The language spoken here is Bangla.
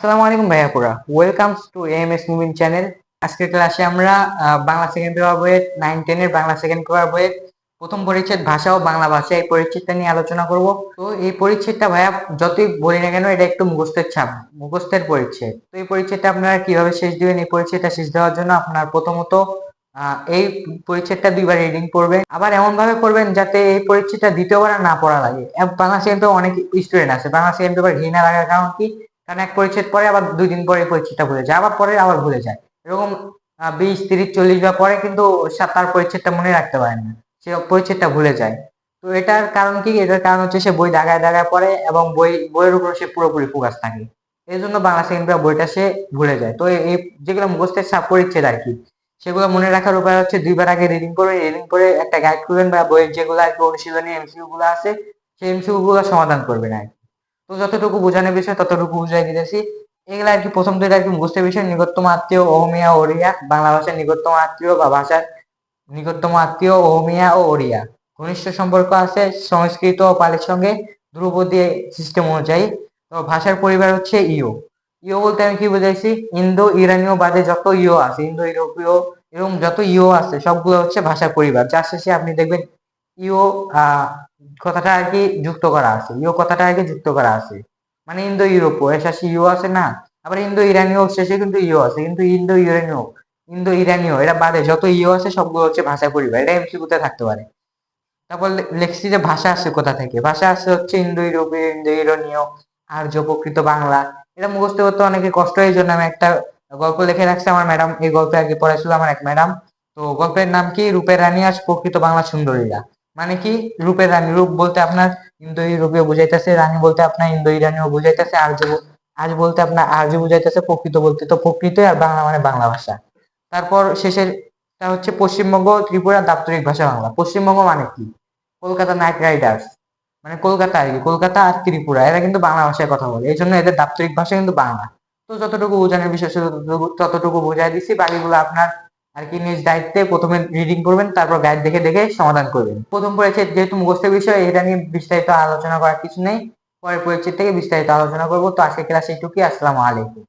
আসসালামু আলাইকুম ভাইয়াপুরা, welcomes to AMS moving channel. আজকের ক্লাসে আমরা বাংলা সেকেন্ড পেপার বইয়ের 9-10 এর বাংলা সেকেন্ড পেপার বইয়ের প্রথম পরিচ্ছেদ ভাষা ও বাংলা ভাষা, এই পরিচ্ছেদটা নিয়ে আলোচনা করব। তো এই পরিচ্ছেদটা ভাইয়া যতই বলি না কেন, এটা একটু মুখস্থের ছাপ, মুখস্থের পরিচ্ছেদ। তো এই পরিচ্ছেদটা আপনারা কিভাবে শেষ দিবেন? এই পরিচ্ছেদটা শেষ দেওয়ার জন্য আপনার প্রথমত এই পরিচ্ছেদটা দুইবার রিডিং করবেন, আবার এমন ভাবে করবেন যাতে এই পরিচ্ছেদটা দ্বিতীয়বার আর না পড়া লাগে। বাংলা সেকেন্ড পেপার অনেক স্টুডেন্ট আছে, বাংলা সেকেন্ড পেপার ঘৃণা লাগার কারণ কি? কারণ এক পরিচ্ছেদ পরে আবার 2 দিন পরে পরিচ্ছেদটা ভুলে যায়, আবার পরে আবার ভুলে যায়, এরকম 20, 30, 40 বা পরে কিন্তু তার পরিচ্ছেদটা মনে রাখতে পারে না, সে পরিচ্ছেদটা ভুলে যায়। তো এটার কারণ কি? এটার কারণ হচ্ছে সে বই দাগায় দাগায় পড়ে এবং বইয়ের উপর সে পুরোপুরি ফোকাস থাকে। এই জন্য বাংলা সেকেন্ড পেপার বইটা সে ভুলে যায়। তো এই যেগুলো মুখস্থের ছাপ পরিচ্ছেদ আর কি, সেগুলো মনে রাখার উপায় হচ্ছে দুইবার আগে রিডিং করবেন, রিডিং করে একটা গাইড করবেন বা বইয়ের যেগুলো আর কি অনুশীলনী এমসিকিউ গুলো আছে সেই এমসিকিউ গুলো সমাধান করবেন আর কি। তো যতটুকু বোঝানোর বিষয় ততটুকু বুঝাই দিতেছি। এগুলা আর কি প্রথম দুইটা আর কি মুখস্থের বিষয়: নিকটতম আত্মীয়, অহমিয়া, ওড়িয়া। বাংলা ভাষার নিকটতম আত্মীয় বা ভাষার নিকটতম আত্মীয় অহমিয়া ও ওড়িয়া। ঘনিষ্ঠ সম্পর্ক আছে সংস্কৃত ও পালির সঙ্গে ধ্রুপদী সিস্টেম অনুযায়ী। তো ভাষার পরিবার হচ্ছে ইও। ইও বলতে আমি কি বুঝাইছি? ইন্দো ইরানীয় বাদে যত ইও আছে, ইন্দো ইউরোপীয় এরকম যত ইও আছে সবগুলো হচ্ছে ভাষার পরিবার। যার শেষে আপনি দেখবেন ইও কথাটা আর কি যুক্ত করা আছে, ইও কথাটা আর কি যুক্ত করা আছে, মানে ইন্দো ইউরোপীয় এর শেষে ইও আছে না। আবার ইন্দো ইরানীয় শেষে কিন্তু ইও আছে, কিন্তু ইন্দো ইরানীয় এটা বাদে যত ইও আছে সবগুলো হচ্ছে ভাষা পরিবার। এটা এমসিকিউতে থাকতে পারে। তারপর লিখছি যে ভাষা আসছে কোথা থেকে। ভাষা আসছে হচ্ছে ইন্দো ইউরোপীয়, ইন্দো ইরানীয়, আর্য, প্রকৃত বাংলা। এটা মুখস্থ করতে অনেকে কষ্ট, এই জন্য আমি একটা গল্প লিখে রাখছি। আমার ম্যাডাম এই গল্পে আর কি পড়াইছিল, আমার এক ম্যাডাম। তো গল্পের নাম কি? রূপের রানী আজ প্রকৃত বাংলা সুন্দরীরা। মানে কি? রূপের রানী, রূপ বলতে আপনার ইন্দো ইউরোপীয় বুঝাইতেছে, রানী বলতে আপনার ইন্দো ইরানীয় বুঝাইতেছে, আজ বলতে আপনার আর্য বুঝাইতেছে, প্রকৃত বলতে তো প্রকৃত, আর বাংলা মানে বাংলা ভাষা। তারপর শেষেরটা হচ্ছে পশ্চিমবঙ্গ, ত্রিপুরা দাপ্তরিক ভাষা বাংলা। পশ্চিমবঙ্গ মানে কি? কলকাতা নাইট রাইডার্স, মানে কলকাতা আর কি, কলকাতা আর ত্রিপুরা এরা কিন্তু বাংলা ভাষায় কথা বলে, এই জন্য এদের দাপ্তরিক ভাষা কিন্তু বাংলা। তো যতটুকু বোঝানোর বিষয় ছিল ততটুকু বোঝাই দিচ্ছি, বাকিগুলো আপনার আর কি নিজ দায়িত্বে প্রথমে রিডিং করবেন, তারপর গাইড দেখে দেখে সমাধান করবেন। প্রথম পরিচ্ছেদ যেহেতু মুখস্থের বিষয়, এটা নিয়ে বিস্তারিত আলোচনা করার কিছু নেই, পরের পরিচ্ছেদ থেকে বিস্তারিত আলোচনা করবো। তো আজকে ক্লাসে এইটুকুই। আসসালামু আলাইকুম।